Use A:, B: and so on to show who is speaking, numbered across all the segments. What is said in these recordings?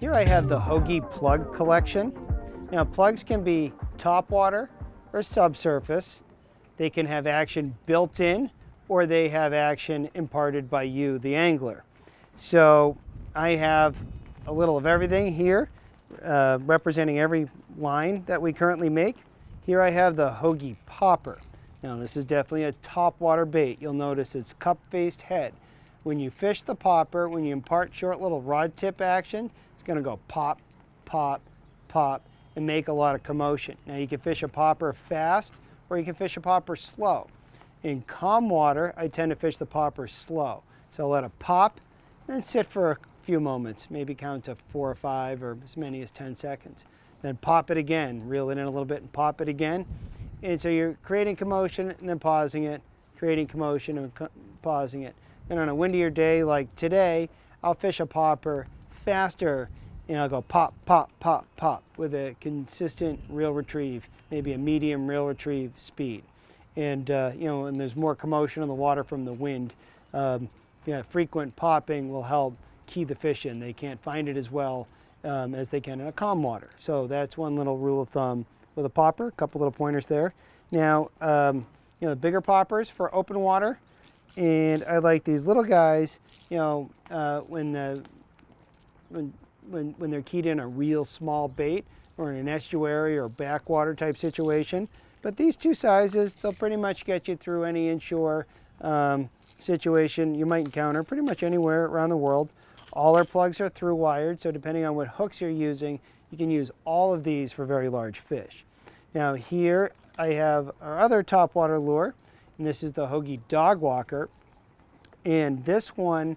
A: Here I have the Hogy plug collection. Now plugs can be topwater or subsurface. They can have action built in or they have action imparted by you, the angler. So I have a little of everything here, representing every line that we currently make. Here I have the Hogy popper. Now this is definitely a topwater bait. You'll notice it's cup-faced head. When you fish the popper, when you impart short little rod tip action, it's going to go pop, pop, pop, and make a lot of commotion. Now you can fish a popper fast or you can fish a popper slow. In calm water, I tend to fish the popper slow. So I'll let it pop and sit for a few moments, maybe count to 4 or 5 or as many as 10 seconds. Then pop it again, reel it in a little bit and pop it again. And so you're creating commotion and then pausing it, creating commotion and pausing it. Then on a windier day like today, I'll fish a popper faster and I'll go pop, pop, pop, pop with a consistent reel retrieve, maybe a medium reel retrieve speed. And and there's more commotion on the water from the wind. Frequent popping will help key the fish in. They can't find it as well as they can in a calm water. So that's one little rule of thumb with a popper. A couple little pointers there. Now, the bigger poppers for open water, and I like these little guys. When they're keyed in a real small bait or in an estuary or backwater type situation. But these two sizes, they'll pretty much get you through any inshore situation you might encounter pretty much anywhere around the world. All our plugs are through wired, so depending on what hooks you're using, you can use all of these for very large fish. Now here I have our other topwater lure, and this is the Hogy dog walker. And this one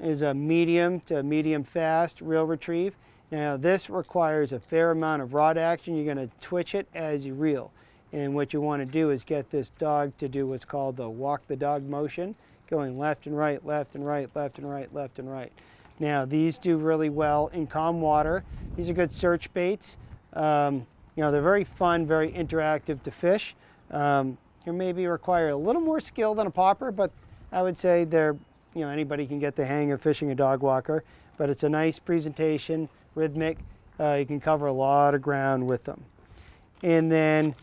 A: is a medium to medium fast reel retrieve. Now this requires a fair amount of rod action. You're going to twitch it as you reel. And what you want to do is get this dog to do what's called the walk the dog motion, going left and right, left and right, left and right, left and right. Now these do really well in calm water. These are good search baits. They're very fun, very interactive to fish. They maybe require a little more skill than a popper, but I would say they're, anybody can get the hang of fishing a dog walker. But it's a nice presentation, rhythmic. You can cover a lot of ground with them. And then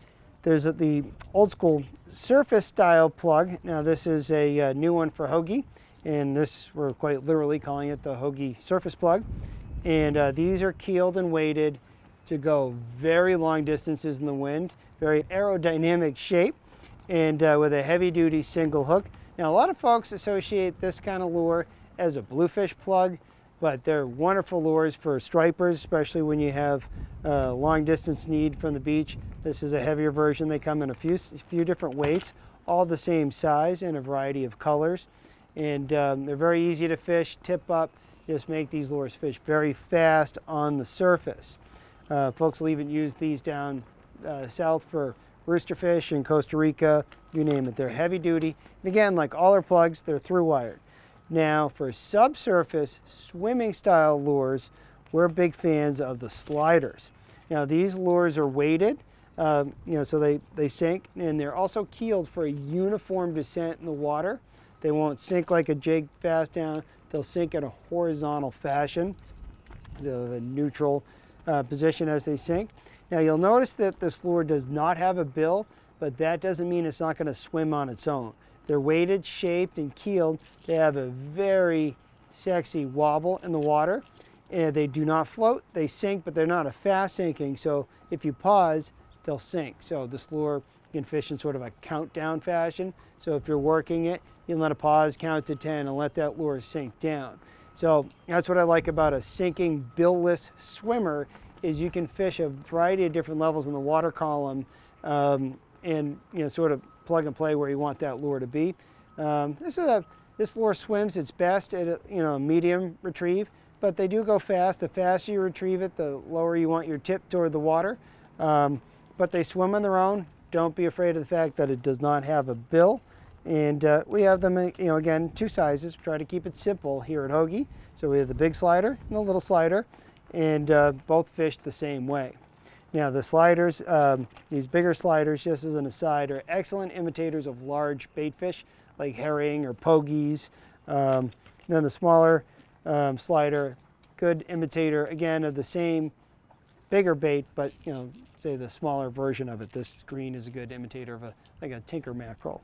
A: there's the old school surface style plug. Now this is a new one for Hogy, and this we're quite literally calling it the Hogy surface plug. And these are keeled and weighted to go very long distances in the wind, very aerodynamic shape, and with a heavy duty single hook. Now a lot of folks associate this kind of lure as a bluefish plug, but they're wonderful lures for stripers, especially when you have long distance need from the beach. This is a heavier version. They come in a few different weights, all the same size and a variety of colors. And they're very easy to fish, tip up, just make these lures fish very fast on the surface. Folks will even use these down south for roosterfish in Costa Rica, you name it. They're heavy duty. And again, like all our plugs, they're through wired. Now for subsurface swimming style lures, we're big fans of the sliders. Now these lures are weighted, so they sink, and they're also keeled for a uniform descent in the water. They won't sink like a jig fast down. They'll sink in a horizontal fashion, the neutral position as they sink. Now you'll notice that this lure does not have a bill, but that doesn't mean it's not going to swim on its own. They're weighted, shaped, and keeled. They have a very sexy wobble in the water. And they do not float. They sink, but they're not a fast sinking. So if you pause, they'll sink. So this lure you can fish in sort of a countdown fashion. So if you're working it, you can let it pause, count to 10, and let that lure sink down. So that's what I like about a sinking billless swimmer, is you can fish a variety of different levels in the water column, and sort of plug and play where you want that lure to be. This lure swims its best at a medium retrieve, but they do go fast. The faster you retrieve it, the lower you want your tip toward the water. But they swim on their own. Don't be afraid of the fact that it does not have a bill. And we have them, again, two sizes. We try to keep it simple here at Hogy. So we have the big slider and the little slider, and both fish the same way. Now the sliders, these bigger sliders, just as an aside, are excellent imitators of large bait fish like herring or pogies. Then the smaller slider good imitator, again, of the same bigger bait, but you know, say the smaller version of it. This green is a good imitator of like a tinker mackerel.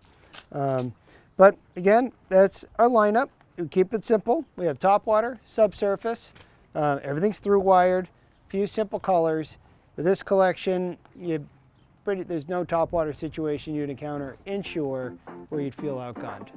A: But again, that's our lineup. We keep it simple. We have topwater, subsurface, everything's through wired, few simple colors. With this collection, there's no topwater situation you'd encounter inshore where you'd feel outgunned.